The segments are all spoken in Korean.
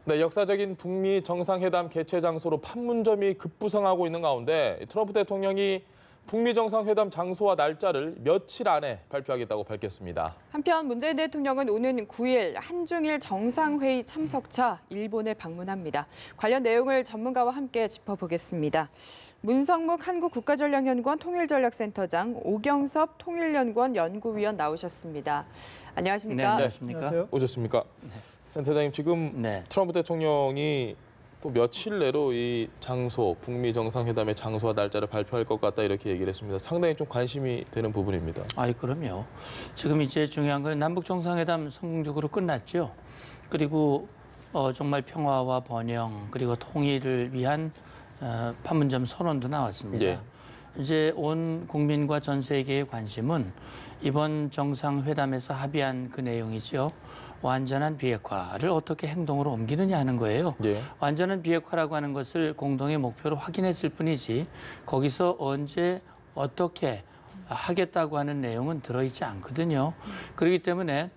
네, 역사적인 북미 정상회담 개최 장소로 판문점이 급부상하고 있는 가운데 트럼프 대통령이 북미 정상회담 장소와 날짜를 며칠 안에 발표하겠다고 밝혔습니다. 한편 문재인 대통령은 오는 9일 한중일 정상회의 참석차 일본을 방문합니다. 관련 내용을 전문가와 함께 짚어보겠습니다. 문성묵 한국국가전략연구원 통일전략센터장, 오경섭 통일연구원 연구위원 나오셨습니다. 안녕하십니까? 네, 안녕하십니까? 안녕하세요. 오셨습니까? 네. 센터장님, 지금 트럼프 대통령이 또 며칠 내로 이 장소, 북미 정상회담의 장소와 날짜를 발표할 것 같다 이렇게 얘기를 했습니다. 상당히 좀 관심이 되는 부분입니다. 그럼요. 지금 이제 중요한 건 남북 정상회담 성공적으로 끝났죠. 그리고 정말 평화와 번영 그리고 통일을 위한 판문점 선언도 나왔습니다. 예. 이제 온 국민과 전 세계의 관심은 이번 정상회담에서 합의한 그 내용이죠. 완전한 비핵화를 어떻게 행동으로 옮기느냐 하는 거예요. 예. 완전한 비핵화라고 하는 것을 공동의 목표로 확인했을 뿐이지 거기서 언제 어떻게 하겠다고 하는 내용은 들어있지 않거든요. 그렇기 때문에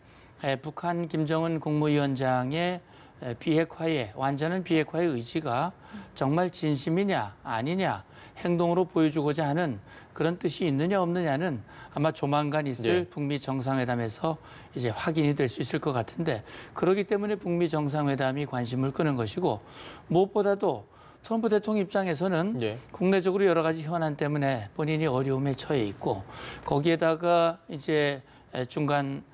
북한 김정은 국무위원장의 완전한 비핵화의 의지가 정말 진심이냐 아니냐 행동으로 보여주고자 하는 그런 뜻이 있느냐 없느냐는 아마 조만간 있을 북미 정상회담에서 이제 확인이 될 수 있을 것 같은데, 그렇기 때문에 북미 정상회담이 관심을 끄는 것이고, 무엇보다도 트럼프 대통령 입장에서는 국내적으로 여러 가지 현안 때문에 본인이 어려움에 처해 있고, 거기에다가 이제 중간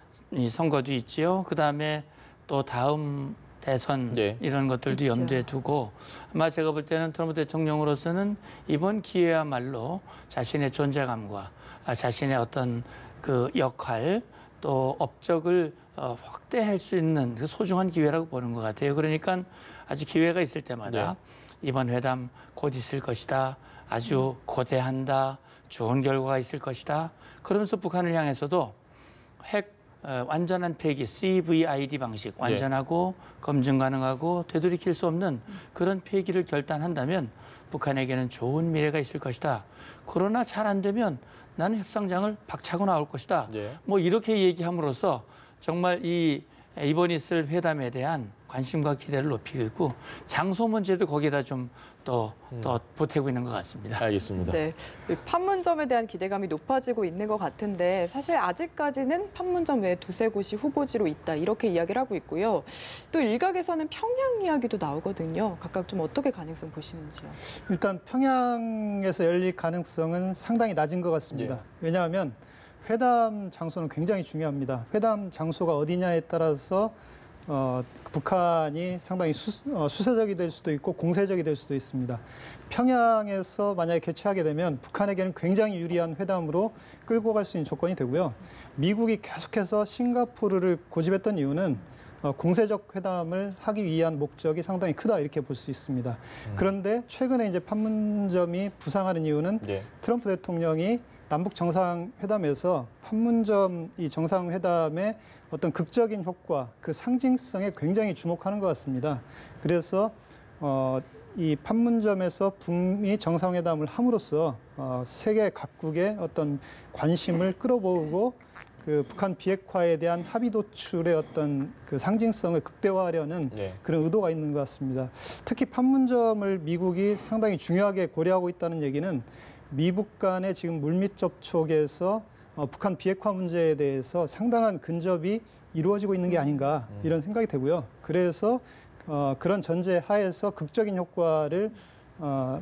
선거도 있지요. 그다음에 또 다음 대선 이런 것들도 있죠. 염두에 두고 아마 제가 볼 때는 트럼프 대통령으로서는 이번 기회야말로 자신의 존재감과 자신의 어떤 그 역할 또 업적을 확대할 수 있는 그 소중한 기회라고 보는 것 같아요. 그러니까 아주 기회가 있을 때마다 이번 회담 곧 있을 것이다. 아주 고대한다. 좋은 결과가 있을 것이다. 그러면서 북한을 향해서도 완전한 폐기, CVID 방식, 완전하고 검증 가능하고 되돌이킬 수 없는 그런 폐기를 결단한다면 북한에게는 좋은 미래가 있을 것이다. 그러나 잘 안 되면 나는 협상장을 박차고 나올 것이다. 뭐 이렇게 얘기함으로써 정말 이번 있을 회담에 대한 관심과 기대를 높이고 있고 장소 문제도 거기에다 좀 더 보태고 있는 것 같습니다. 알겠습니다. 네, 판문점에 대한 기대감이 높아지고 있는 것 같은데 사실 아직까지는 판문점 외에 두세 곳이 후보지로 있다 이렇게 이야기를 하고 있고요. 또 일각에서는 평양 이야기도 나오거든요. 각각 좀 어떻게 가능성 보시는지요? 일단 평양에서 열릴 가능성은 상당히 낮은 것 같습니다. 왜냐하면 회담 장소는 굉장히 중요합니다. 회담 장소가 어디냐에 따라서 북한이 상당히 수세적이 될 수도 있고 공세적이 될 수도 있습니다. 평양에서 만약에 개최하게 되면 북한에게는 굉장히 유리한 회담으로 끌고 갈 수 있는 조건이 되고요. 미국이 계속해서 싱가포르를 고집했던 이유는 공세적 회담을 하기 위한 목적이 상당히 크다 이렇게 볼 수 있습니다. 그런데 최근에 이제 판문점이 부상하는 이유는 트럼프 대통령이 남북 정상회담에서 판문점 이 정상회담의 어떤 극적인 효과, 그 상징성에 굉장히 주목하는 것 같습니다. 그래서 이 판문점에서 북미 정상회담을 함으로써 세계 각국의 어떤 관심을 끌어모으고 그 북한 비핵화에 대한 합의 도출의 어떤 그 상징성을 극대화하려는 그런 의도가 있는 것 같습니다. 특히 판문점을 미국이 상당히 중요하게 고려하고 있다는 얘기는 미북 간의 지금 물밑 접촉에서 북한 비핵화 문제에 대해서 상당한 근접이 이루어지고 있는 게 아닌가 이런 생각이 되고요. 그래서 그런 전제 하에서 극적인 효과를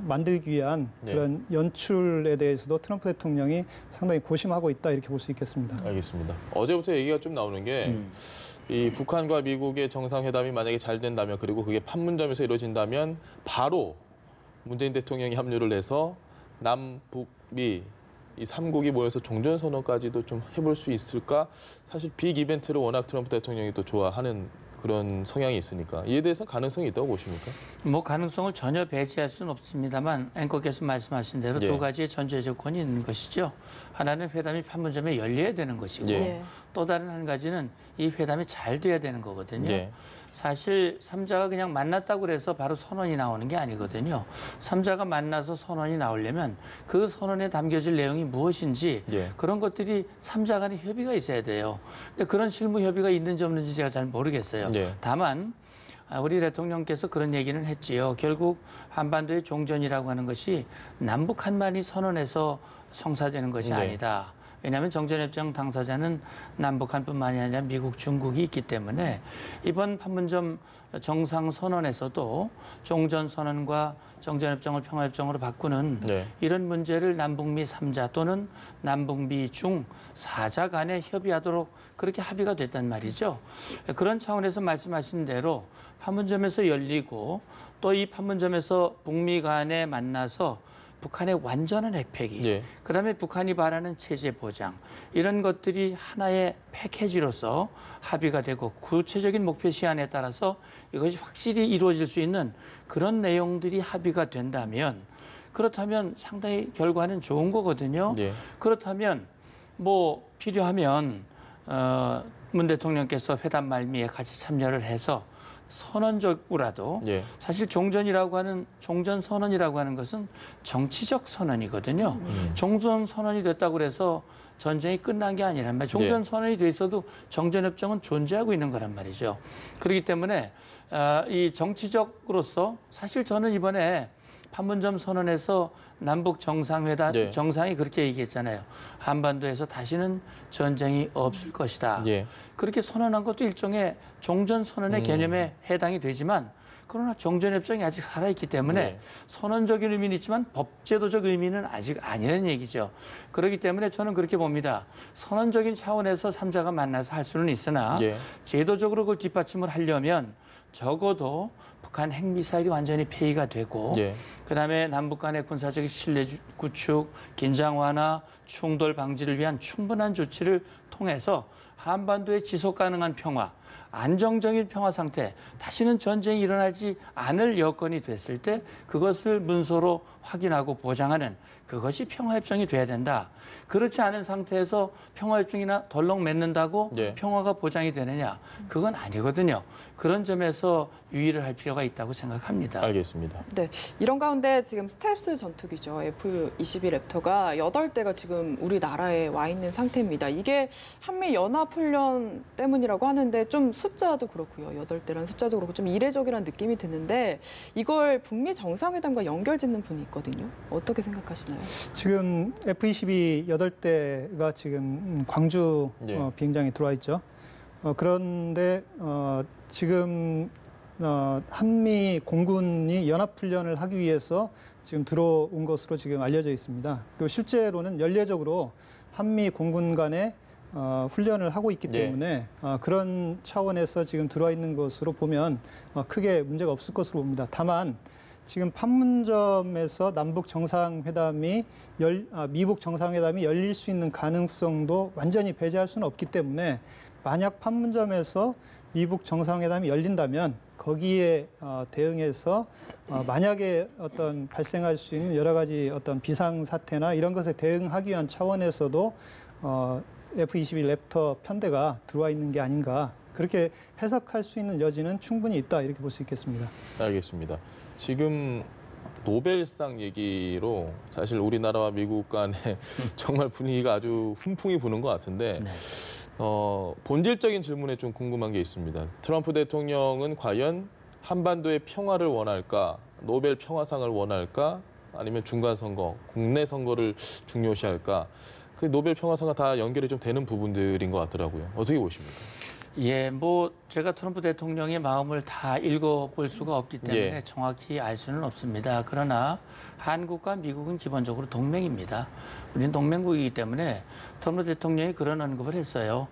만들기 위한 그런 연출에 대해서도 트럼프 대통령이 상당히 고심하고 있다 이렇게 볼 수 있겠습니다. 알겠습니다. 어제부터 얘기가 좀 나오는 게 이 북한과 미국의 정상회담이 만약에 잘 된다면 그리고 그게 판문점에서 이루어진다면 바로 문재인 대통령이 합류를 해서 남북미 이 3국이 모여서 종전선언까지도 좀 해볼 수 있을까? 사실 빅 이벤트를 워낙 트럼프 대통령이 또 좋아하는 그런 성향이 있으니까 이에 대해서 가능성이 있다고 보십니까? 뭐 가능성을 전혀 배제할 수는 없습니다만 앵커께서 말씀하신 대로 두 가지의 전제 조건이 있는 것이죠. 하나는 회담이 판문점에 열려야 되는 것이고 또 다른 한 가지는 이 회담이 잘 돼야 되는 거거든요. 사실 3자가 그냥 만났다고 해서 바로 선언이 나오는 게 아니거든요. 3자가 만나서 선언이 나오려면 그 선언에 담겨질 내용이 무엇인지 그런 것들이 3자 간의 협의가 있어야 돼요. 근데 그런 실무 협의가 있는지 없는지 제가 잘 모르겠어요. 다만 우리 대통령께서 그런 얘기는 했지요. 결국 한반도의 종전이라고 하는 것이 남북 한반이 선언에서 성사되는 것이 네. 아니다. 왜냐하면 정전협정 당사자는 남북한뿐만이 아니라 미국, 중국이 있기 때문에 이번 판문점 정상선언에서도 종전선언과 정전협정을 평화협정으로 바꾸는 네. 이런 문제를 남북미 3자 또는 남북미 중 4자 간에 협의하도록 그렇게 합의가 됐단 말이죠. 그런 차원에서 말씀하신 대로 판문점에서 열리고 또 이 판문점에서 북미 간에 만나서 북한의 완전한 핵폐기, 예. 그다음에 북한이 바라는 체제 보장 이런 것들이 하나의 패키지로서 합의가 되고 구체적인 목표 시한에 따라서 이것이 확실히 이루어질 수 있는 그런 내용들이 합의가 된다면 그렇다면 상당히 결과는 좋은 거거든요. 예. 그렇다면 뭐 필요하면 문 대통령께서 회담 말미에 같이 참여를 해서 선언적으로라도 예. 사실 종전 선언이라고 하는 것은 정치적 선언이거든요. 종전 선언이 됐다고 해서 전쟁이 끝난 게 아니란 말이에요. 종전 선언이 돼 있어도 정전협정은 존재하고 있는 거란 말이죠. 그렇기 때문에 이 정치적으로서 사실 저는 이번에 판문점 선언에서 남북 정상회담 네. 정상이 그렇게 얘기했잖아요. 한반도에서 다시는 전쟁이 없을 것이다. 예. 그렇게 선언한 것도 일종의 종전 선언의 개념에 해당이 되지만 그러나 종전협정이 아직 살아있기 때문에 네. 선언적인 의미는 있지만 법제도적 의미는 아직 아니라는 얘기죠. 그렇기 때문에 저는 그렇게 봅니다. 선언적인 차원에서 3자가 만나서 할 수는 있으나 예. 제도적으로 그걸 뒷받침을 하려면 적어도 북한 핵미사일이 완전히 폐기가 되고 예. 그다음에 남북 간의 군사적 신뢰 구축, 긴장 완화, 충돌 방지를 위한 충분한 조치를 통해서 한반도의 지속 가능한 평화, 안정적인 평화 상태, 다시는 전쟁이 일어나지 않을 여건이 됐을 때 그것을 문서로 확인하고 보장하는 그것이 평화협정이 돼야 된다. 그렇지 않은 상태에서 평화협정이나 덜렁 맺는다고 네. 평화가 보장이 되느냐? 그건 아니거든요. 그런 점에서 유의를 할 필요가 있다고 생각합니다. 알겠습니다. 네, 이런 가운데 지금 스텔스 전투기죠. F-22 랩터가 8대가 지금 우리나라에 와 있는 상태입니다. 이게 한미 연합훈련 때문이라고 하는데 좀 숫자도 그렇고요. 8대라는 숫자도 그렇고 좀 이례적이라는 느낌이 드는데 이걸 북미 정상회담과 연결짓는 분이 있거든요. 어떻게 생각하시나요? 지금 F-22 8대가 지금 광주 예. 비행장에 들어와 있죠. 그런데 지금 한미 공군이 연합훈련을 하기 위해서 지금 들어온 것으로 지금 알려져 있습니다. 그리고 실제로는 연례적으로 한미 공군 간에 훈련을 하고 있기 때문에 그런 차원에서 지금 들어와 있는 것으로 보면 크게 문제가 없을 것으로 봅니다. 다만 지금 판문점에서 남북 정상회담이 미북 정상회담이 열릴 수 있는 가능성도 완전히 배제할 수는 없기 때문에 만약 판문점에서 미북 정상회담이 열린다면 거기에 대응해서 만약에 어떤 발생할 수 있는 여러 가지 어떤 비상 사태나 이런 것에 대응하기 위한 차원에서도 F-22 랩터 편대가 들어와 있는 게 아닌가 그렇게 해석할 수 있는 여지는 충분히 있다 이렇게 볼 수 있겠습니다. 알겠습니다. 지금 노벨상 얘기로 사실 우리나라와 미국 간에 정말 분위기가 아주 훈풍이 부는 것 같은데 네. 본질적인 질문에 좀 궁금한 게 있습니다. 트럼프 대통령은 과연 한반도의 평화를 원할까, 노벨 평화상을 원할까, 아니면 중간 선거, 국내 선거를 중요시할까? 그 노벨 평화상과 다 연결이 좀 되는 부분들인 것 같더라고요. 어떻게 보십니까? 예, 뭐 제가 트럼프 대통령의 마음을 다 읽어볼 수가 없기 때문에 정확히 알 수는 없습니다. 그러나 한국과 미국은 기본적으로 동맹입니다. 우리는 동맹국이기 때문에 트럼프 대통령이 그런 언급을 했어요.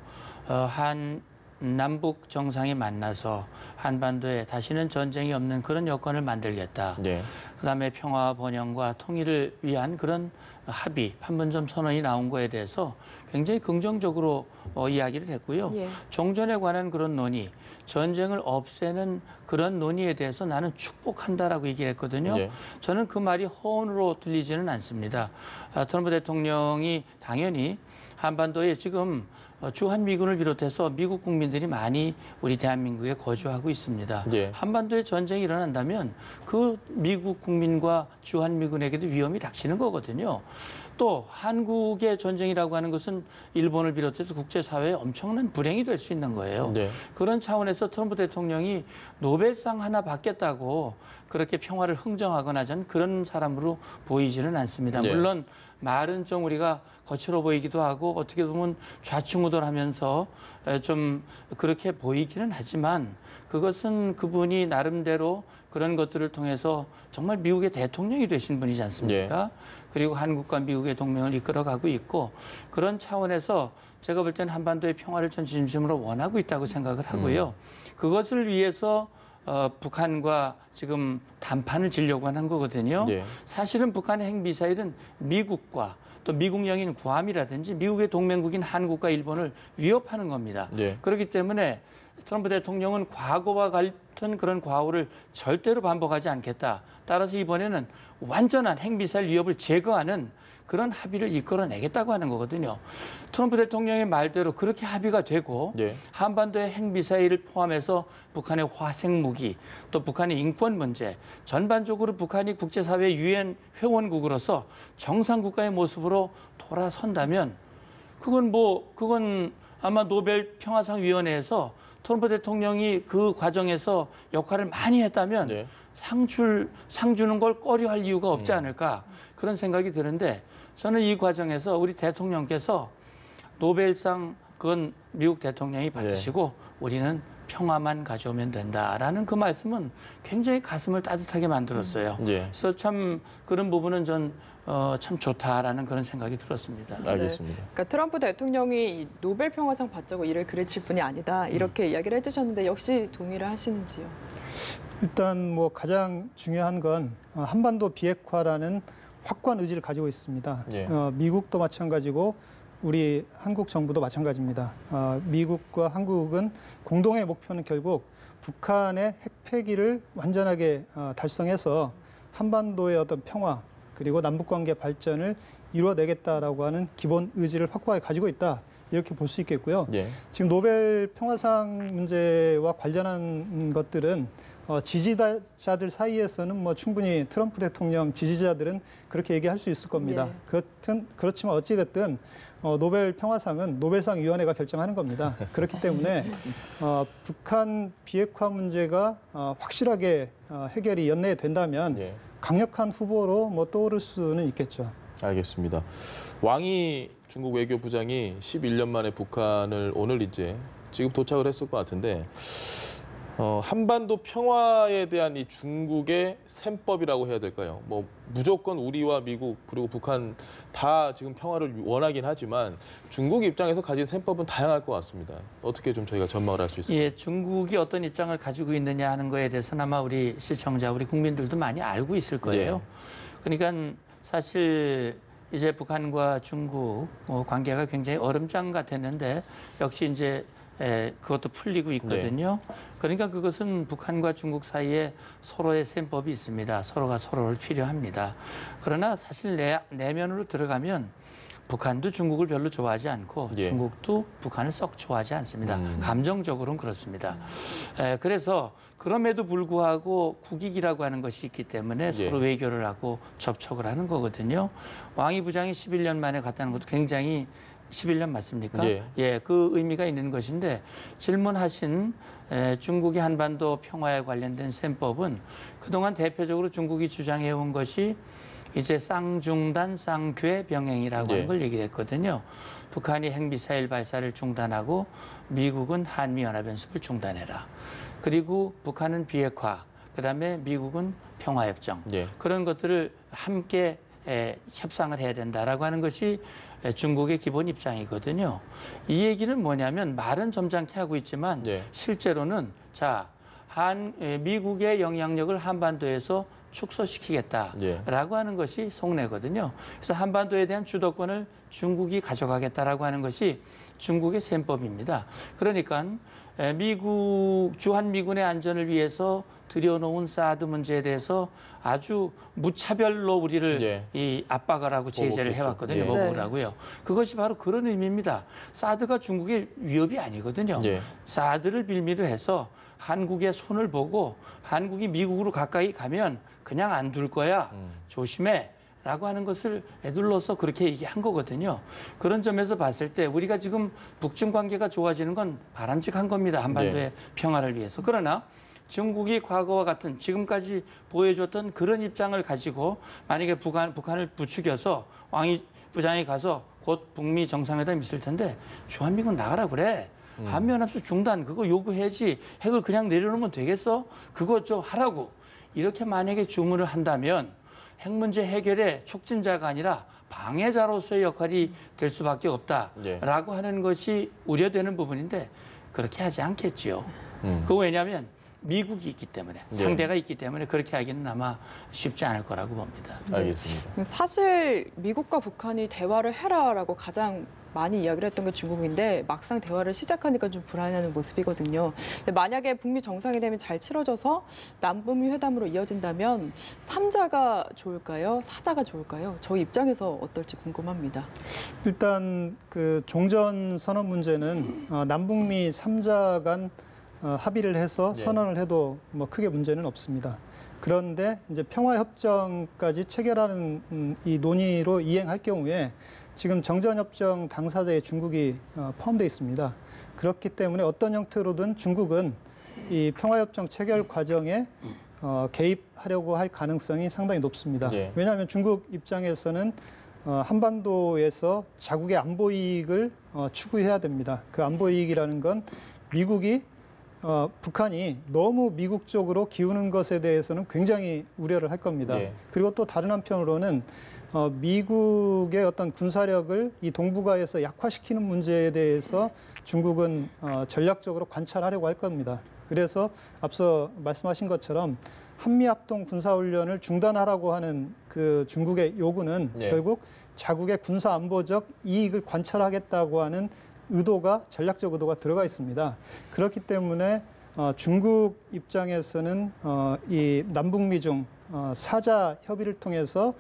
한 남북 정상이 만나서 한반도에 다시는 전쟁이 없는 그런 여건을 만들겠다. 예. 그다음에 평화 번영과 통일을 위한 그런 합의, 판문점 선언이 나온 거에 대해서 굉장히 긍정적으로 이야기를 했고요. 예. 종전에 관한 그런 논의, 전쟁을 없애는 그런 논의에 대해서 나는 축복한다라고 얘기를 했거든요. 예. 저는 그 말이 허언으로 들리지는 않습니다. 트럼프 대통령이 당연히 한반도에 지금 주한미군을 비롯해서 미국 국민들이 많이 우리 대한민국에 거주하고 있습니다. 예. 한반도에 전쟁이 일어난다면 그 미국 국민과 주한미군에게도 위험이 닥치는 거거든요. 또 한국의 전쟁이라고 하는 것은 일본을 비롯해서 국제사회에 엄청난 불행이 될 수 있는 거예요. 네. 그런 차원에서 트럼프 대통령이 노벨상 하나 받겠다고 그렇게 평화를 흥정하거나 저는 그런 사람으로 보이지는 않습니다. 네. 물론 말은 좀 우리가 거칠어 보이기도 하고 어떻게 보면 좌충우돌하면서 좀 그렇게 보이기는 하지만 그것은 그분이 나름대로 그런 것들을 통해서 정말 미국의 대통령이 되신 분이지 않습니까? 그리고 한국과 미국의 동맹을 이끌어가고 있고 그런 차원에서 제가 볼 때는 한반도의 평화를 전 진심으로 원하고 있다고 생각을 하고요. 그것을 위해서 북한과 지금 담판을 지려고 하는 거거든요. 네. 사실은 북한의 핵미사일은 미국과 또 미국령인 구함이라든지 미국의 동맹국인 한국과 일본을 위협하는 겁니다. 네. 그렇기 때문에 트럼프 대통령은 과거와 같은 그런 과오를 절대로 반복하지 않겠다. 따라서 이번에는 완전한 핵미사일 위협을 제거하는 그런 합의를 이끌어내겠다고 하는 거거든요. 트럼프 대통령의 말대로 그렇게 합의가 되고 네. 한반도의 핵미사일을 포함해서 북한의 화생무기 또 북한의 인권 문제 전반적으로 북한이 국제사회 유엔 회원국으로서 정상국가의 모습으로 돌아선다면 그건 아마 노벨 평화상 위원회에서 트럼프 대통령이 그 과정에서 역할을 많이 했다면 네. 상 주는 걸 꺼려할 이유가 없지 않을까 그런 생각이 드는데 저는 이 과정에서 우리 대통령께서 노벨상 그건 미국 대통령이 받으시고 우리는 평화만 가져오면 된다라는 그 말씀은 굉장히 가슴을 따뜻하게 만들었어요. 네. 그래서 참 그런 부분은 전 참 좋다라는 그런 생각이 들었습니다. 알겠습니다. 그러니까 트럼프 대통령이 이 노벨 평화상 받자고 일을 그르칠 분이 아니다 이렇게 이야기를 해주셨는데 역시 동의를 하시는지요? 일단 뭐 가장 중요한 건 한반도 비핵화라는 확고한 의지를 가지고 있습니다. 예. 미국도 마찬가지고 우리 한국 정부도 마찬가지입니다. 미국과 한국은 공동의 목표는 결국 북한의 핵폐기를 완전하게 달성해서 한반도의 어떤 평화 그리고 남북관계 발전을 이루어내겠다라고 하는 기본 의지를 확고하게 가지고 있다. 이렇게 볼 수 있겠고요. 예. 지금 노벨 평화상 문제와 관련한 것들은 지지자들 사이에서는 뭐 충분히 트럼프 대통령 지지자들은 그렇게 얘기할 수 있을 겁니다. 그렇지만 어찌됐든 노벨 평화상은 노벨상 위원회가 결정하는 겁니다. 그렇기 때문에 북한 비핵화 문제가 확실하게 해결이 연내에 된다면 예. 강력한 후보로 뭐 떠오를 수는 있겠죠. 알겠습니다. 왕이 중국 외교부장이 11년 만에 북한을 오늘 이제 지금 도착을 했을 것 같은데 한반도 평화에 대한 이 중국의 셈법이라고 해야 될까요? 뭐 무조건 우리와 미국 그리고 북한 다 지금 평화를 원하긴 하지만 중국 입장에서 가진 셈법은 다양할 것 같습니다. 어떻게 좀 저희가 전망을 할 수 있을까요? 예, 중국이 어떤 입장을 가지고 있느냐 하는 거에 대해서는 아마 우리 시청자, 우리 국민들도 많이 알고 있을 거예요. 그러니까 사실 이제 북한과 중국 관계가 굉장히 얼음장 같았는데 역시 이제 그것도 풀리고 있거든요. 그러니까 그것은 북한과 중국 사이에 서로의 셈법이 있습니다. 서로가 서로를 필요합니다. 그러나 사실 내면으로 들어가면 북한도 중국을 별로 좋아하지 않고 중국도 북한을 썩 좋아하지 않습니다. 감정적으로는 그렇습니다. 그래서 그럼에도 불구하고 국익이라고 하는 것이 있기 때문에 서로 외교를 하고 접촉을 하는 거거든요. 왕이 부장이 11년 만에 갔다는 것도 굉장히 11년 맞습니까? 예, 그 의미가 있는 것인데 질문하신 중국의 한반도 평화에 관련된 셈법은 그동안 대표적으로 중국이 주장해온 것이 이제 쌍중단 쌍괴 병행이라고 하는 걸 얘기를 했거든요. 북한이 핵미사일 발사를 중단하고 미국은 한미연합연습을 중단해라. 그리고 북한은 비핵화, 그다음에 미국은 평화협정. 그런 것들을 함께 협상을 해야 된다라고 하는 것이 중국의 기본 입장이거든요. 이 얘기는 뭐냐면 말은 점잖게 하고 있지만 실제로는 미국의 영향력을 한반도에서 축소시키겠다라고 하는 것이 속내거든요. 그래서 한반도에 대한 주도권을 중국이 가져가겠다라고 하는 것이 중국의 셈법입니다. 그러니까 주한미군의 안전을 위해서 들여놓은 사드 문제에 대해서 아주 무차별로 우리를 압박을 하고 제재를 해왔거든요. 보복하고요. 그것이 바로 그런 의미입니다. 사드가 중국의 위협이 아니거든요. 사드를 빌미로 해서 한국의 손을 보고 한국이 미국으로 가까이 가면 그냥 안 둘 거야. 조심해. 라고 하는 것을 에둘러서 그렇게 얘기한 거거든요. 그런 점에서 봤을 때 우리가 지금 북중 관계가 좋아지는 건 바람직한 겁니다. 한반도의 평화를 위해서. 그러나 중국이 과거와 같은 지금까지 보여줬던 그런 입장을 가지고 만약에 북한을 부추겨서 왕이 부장이 가서 곧 북미 정상회담이 있을 텐데 주한미군 나가라 그래. 한미연합수 중단 그거 요구해야지 핵을 그냥 내려놓으면 되겠어? 그거 좀 하라고. 이렇게 만약에 주문을 한다면 핵 문제 해결의 촉진자가 아니라 방해자로서의 역할이 될 수밖에 없다라고 하는 것이 우려되는 부분인데 그렇게 하지 않겠지요. 그거 왜냐하면 미국이 있기 때문에 상대가 있기 때문에 그렇게 하기는 아마 쉽지 않을 거라고 봅니다. 알겠습니다. 사실 미국과 북한이 대화를 해라라고 가장 많이 이야기를 했던 게 중국인데 막상 대화를 시작하니까 좀 불안해하는 모습이거든요. 근데 만약에 북미 정상회담이 잘 치러져서 남북미 회담으로 이어진다면 3자가 좋을까요? 4자가 좋을까요? 저희 입장에서 어떨지 궁금합니다. 일단 그 종전 선언 문제는 남북미 3자 간 합의를 해서 선언을 해도 뭐 크게 문제는 없습니다. 그런데 이제 평화협정까지 체결하는 이 논의로 이행할 경우에 지금 정전협정 당사자의 중국이 포함되어 있습니다. 그렇기 때문에 어떤 형태로든 중국은 이 평화협정 체결 과정에 개입하려고 할 가능성이 상당히 높습니다. 왜냐하면 중국 입장에서는 한반도에서 자국의 안보 이익을 추구해야 됩니다. 그 안보 이익이라는 건 미국이 북한이 너무 미국 쪽으로 기우는 것에 대해서는 굉장히 우려를 할 겁니다. 그리고 또 다른 한편으로는 미국의 어떤 군사력을 이 동북아에서 약화시키는 문제에 대해서 중국은 전략적으로 관찰하려고 할 겁니다. 그래서 앞서 말씀하신 것처럼 한미합동 군사훈련을 중단하라고 하는 그 중국의 요구는 결국 자국의 군사안보적 이익을 관찰하겠다고 하는 의도가 전략적 의도가 들어가 있습니다. 그렇기 때문에 중국 입장에서는 이 남북미 중 4자 협의를 통해서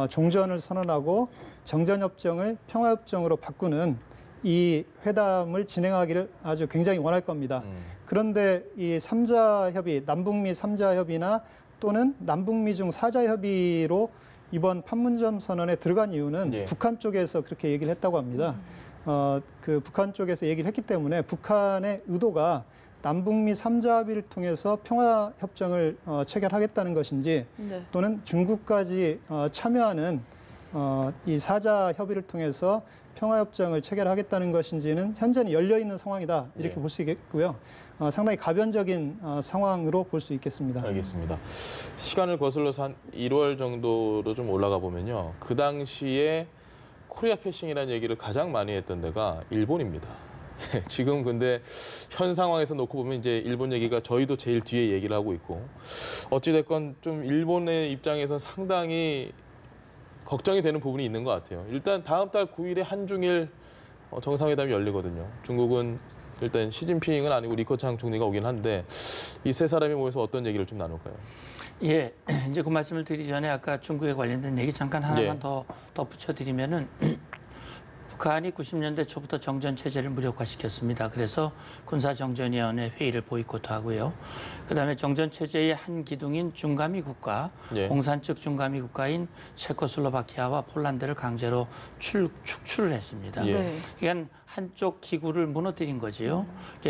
종전을 선언하고 정전협정을 평화협정으로 바꾸는 이 회담을 진행하기를 아주 굉장히 원할 겁니다. 그런데 이 3자 협의, 남북미 3자 협의나 또는 남북미 중 4자 협의로 이번 판문점 선언에 들어간 이유는 북한 쪽에서 그렇게 얘기를 했다고 합니다. 그 북한 쪽에서 얘기를 했기 때문에 북한의 의도가 남북미 3자 합의를 통해서 평화협정을 체결하겠다는 것인지 또는 중국까지 참여하는 이 4자 협의를 통해서 평화협정을 체결하겠다는 것인지는 현재는 열려있는 상황이다 이렇게 볼 수 있겠고요. 상당히 가변적인 상황으로 볼 수 있겠습니다. 알겠습니다. 시간을 거슬러서 한 1월 정도로 좀 올라가 보면요. 그 당시에 코리아 패싱이라는 얘기를 가장 많이 했던 데가 일본입니다. 지금 근데 현 상황에서 놓고 보면 이제 일본 얘기가 저희도 제일 뒤에 얘기를 하고 있고 어찌됐건 좀 일본의 입장에서 상당히 걱정이 되는 부분이 있는 것 같아요. 일단 다음 달 9일에 한중일 정상회담이 열리거든요. 중국은 일단 시진핑은 아니고 리커창 총리가 오긴 한데 이 세 사람이 모여서 어떤 얘기를 좀 나눌까요? 예, 이제 그 말씀을 드리기 전에 아까 중국에 관련된 얘기 잠깐 하나만 더 덧붙여드리면은 북한이 90년대 초부터 정전 체제를 무력화시켰습니다. 그래서 군사정전위원회 회의를 보이콧하고요. 그다음에 정전 체제의 한 기둥인 중가미 국가, 공산 측 중가미 국가인 체코슬로바키아와 폴란드를 강제로 축출을 했습니다. 그러니까 한쪽 기구를 무너뜨린 거지요.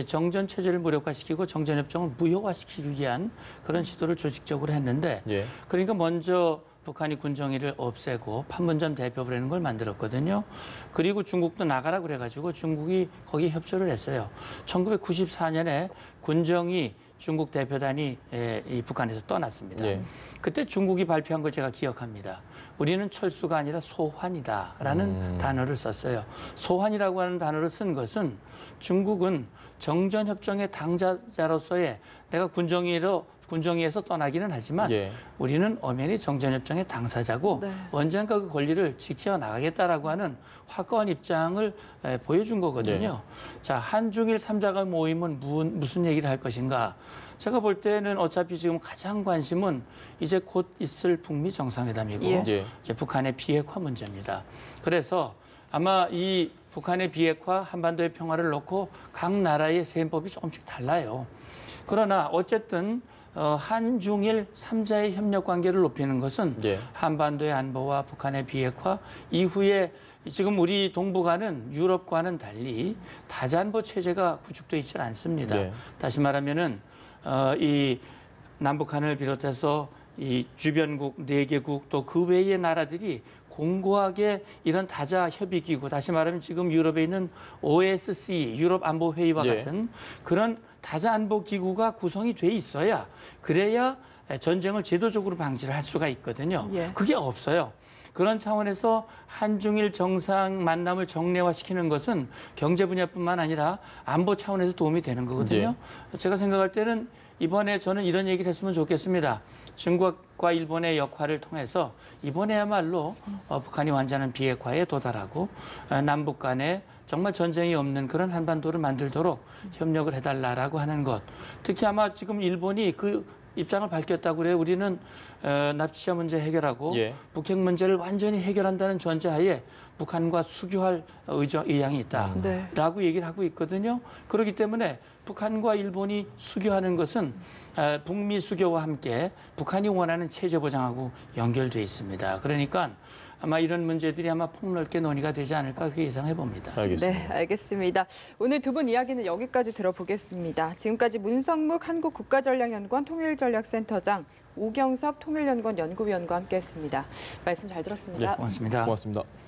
정전 체제를 무력화시키고 정전협정을 무효화시키기 위한 그런 시도를 조직적으로 했는데, 그러니까 먼저 북한이 군정위를 없애고 판문점 대표부라는 걸 만들었거든요. 그리고 중국도 나가라 그래가지고 중국이 거기에 협조를 했어요. 1994년에 군정위 중국 대표단이 이 북한에서 떠났습니다. 그때 중국이 발표한 걸 제가 기억합니다. 우리는 철수가 아니라 소환이다라는 단어를 썼어요. 소환이라고 하는 단어를 쓴 것은 중국은 정전협정의 당사자로서의 내가 군정위에서 떠나기는 하지만 우리는 엄연히 정전협정의 당사자고 언젠가 그 권리를 지켜나가겠다라고 하는 확고한 입장을 보여준 거거든요. 자, 한중일 3자가 모이면 무슨 얘기를 할 것인가. 제가 볼 때는 어차피 지금 가장 관심은 이제 곧 있을 북미 정상회담이고 이제 북한의 비핵화 문제입니다. 그래서 아마 이 북한의 비핵화, 한반도의 평화를 놓고 각 나라의 세법이 조금씩 달라요. 그러나 어쨌든 한중일 3자의 협력 관계를 높이는 것은 예. 한반도의 안보와 북한의 비핵화 이후에 지금 우리 동북아는 유럽과는 달리 다자안보 체제가 구축되어 있지 않습니다. 네. 다시 말하면은 이 남북한을 비롯해서 이 주변국 4개국 또 그 외의 나라들이 공고하게 이런 다자 협의 기구, 다시 말하면 지금 유럽에 있는 OSCE, 유럽 안보 회의와 예. 같은 그런 다자 안보 기구가 구성이 돼 있어야 그래야 전쟁을 제도적으로 방지를 할 수가 있거든요. 예. 그게 없어요. 그런 차원에서 한중일 정상 만남을 정례화시키는 것은 경제 분야뿐만 아니라 안보 차원에서 도움이 되는 거거든요. 제가 생각할 때는 이번에 저는 이런 얘기를 했으면 좋겠습니다. 중국과 일본의 역할을 통해서 이번에야말로 북한이 완전한 비핵화에 도달하고 남북 간에 정말 전쟁이 없는 그런 한반도를 만들도록 협력을 해달라라고 하는 것. 특히 아마 지금 일본이 그 입장을 밝혔다고 그래요. 우리는 납치자 문제 해결하고 예. 북핵 문제를 완전히 해결한다는 전제하에 북한과 수교할 의향이 있다라고 네. 얘기를 하고 있거든요. 그렇기 때문에 북한과 일본이 수교하는 것은 북미 수교와 함께 북한이 원하는 체제 보장하고 연결돼 있습니다. 그러니까 아마 이런 문제들이 아마 폭넓게 논의가 되지 않을까 그렇게 예상해 봅니다. 알겠습니다. 네, 알겠습니다. 오늘 두 분 이야기는 여기까지 들어보겠습니다. 지금까지 문성묵 한국국가전략연구원 통일전략센터장, 오경섭 통일연구원 연구위원과 함께했습니다. 말씀 잘 들었습니다. 고맙습니다. 고맙습니다.